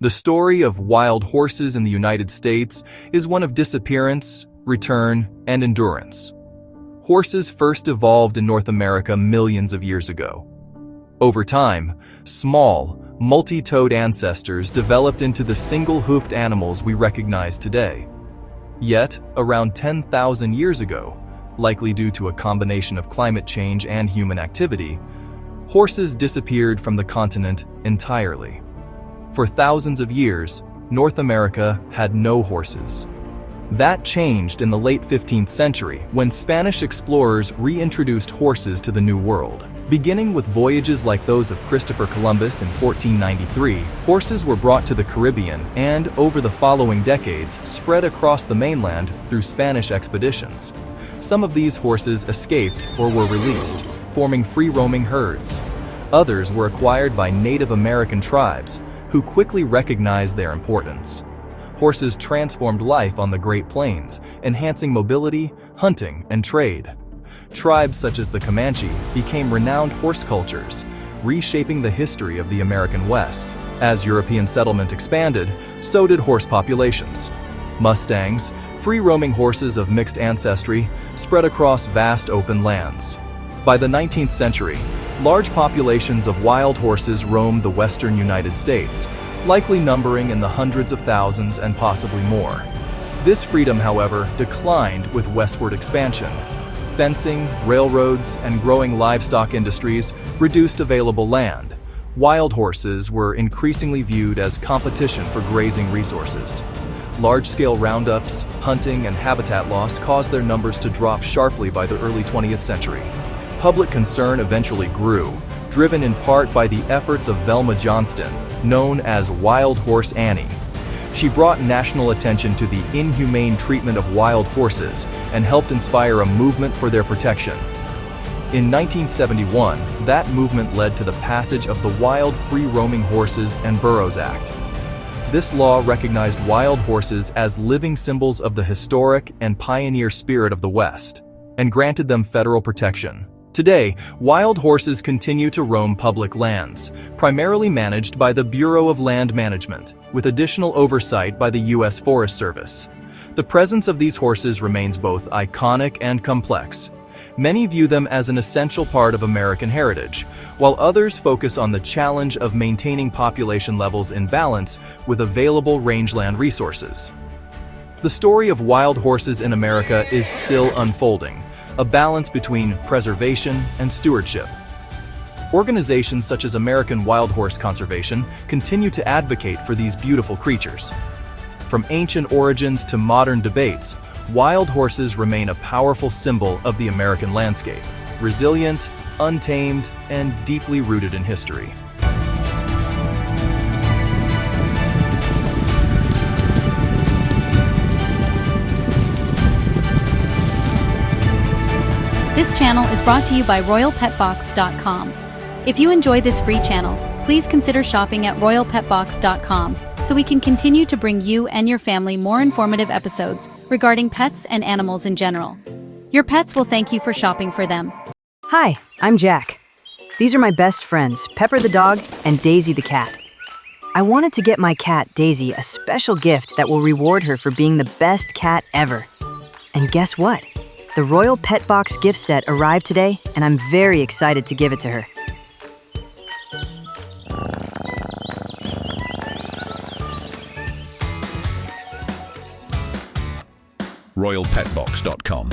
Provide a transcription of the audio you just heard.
The story of wild horses in the United States is one of disappearance, return, and endurance. Horses first evolved in North America millions of years ago. Over time, small, multi-toed ancestors developed into the single-hoofed animals we recognize today. Yet, around 10,000 years ago, likely due to a combination of climate change and human activity, horses disappeared from the continent entirely. For thousands of years, North America had no horses. That changed in the late 15th century when Spanish explorers reintroduced horses to the New World. Beginning with voyages like those of Christopher Columbus in 1493, horses were brought to the Caribbean and, over the following decades, spread across the mainland through Spanish expeditions. Some of these horses escaped or were released, forming free-roaming herds. Others were acquired by Native American tribes, who quickly recognized their importance. Horses transformed life on the Great Plains, enhancing mobility, hunting, and trade. Tribes such as the Comanche became renowned horse cultures, reshaping the history of the American West. As European settlement expanded, so did horse populations. Mustangs, free-roaming horses of mixed ancestry, spread across vast open lands. By the 19th century, large populations of wild horses roamed the western United States, likely numbering in the hundreds of thousands and possibly more. This freedom, however, declined with westward expansion. Fencing, railroads, and growing livestock industries reduced available land. Wild horses were increasingly viewed as competition for grazing resources. Large-scale roundups, hunting, and habitat loss caused their numbers to drop sharply by the early 20th century. Public concern eventually grew, driven in part by the efforts of Velma Johnston, known as Wild Horse Annie. She brought national attention to the inhumane treatment of wild horses and helped inspire a movement for their protection. In 1971, that movement led to the passage of the Wild Free-Roaming Horses and Burros Act. This law recognized wild horses as living symbols of the historic and pioneer spirit of the West, and granted them federal protection. Today, wild horses continue to roam public lands, primarily managed by the Bureau of Land Management, with additional oversight by the U.S. Forest Service. The presence of these horses remains both iconic and complex. Many view them as an essential part of American heritage, while others focus on the challenge of maintaining population levels in balance with available rangeland resources. The story of wild horses in America is still unfolding, a balance between preservation and stewardship. Organizations such as American Wild Horse Conservation continue to advocate for these beautiful creatures. From ancient origins to modern debates, wild horses remain a powerful symbol of the American landscape, resilient, untamed, and deeply rooted in history. This channel is brought to you by royalpetbox.com. If you enjoy this free channel, please consider shopping at royalpetbox.com so we can continue to bring you and your family more informative episodes regarding pets and animals in general. Your pets will thank you for shopping for them. Hi, I'm Jack. These are my best friends, Pepper the dog and Daisy the cat. I wanted to get my cat, Daisy, a special gift that will reward her for being the best cat ever. And guess what? The Royal Pet Box gift set arrived today, and I'm very excited to give it to her. royalpetbox.com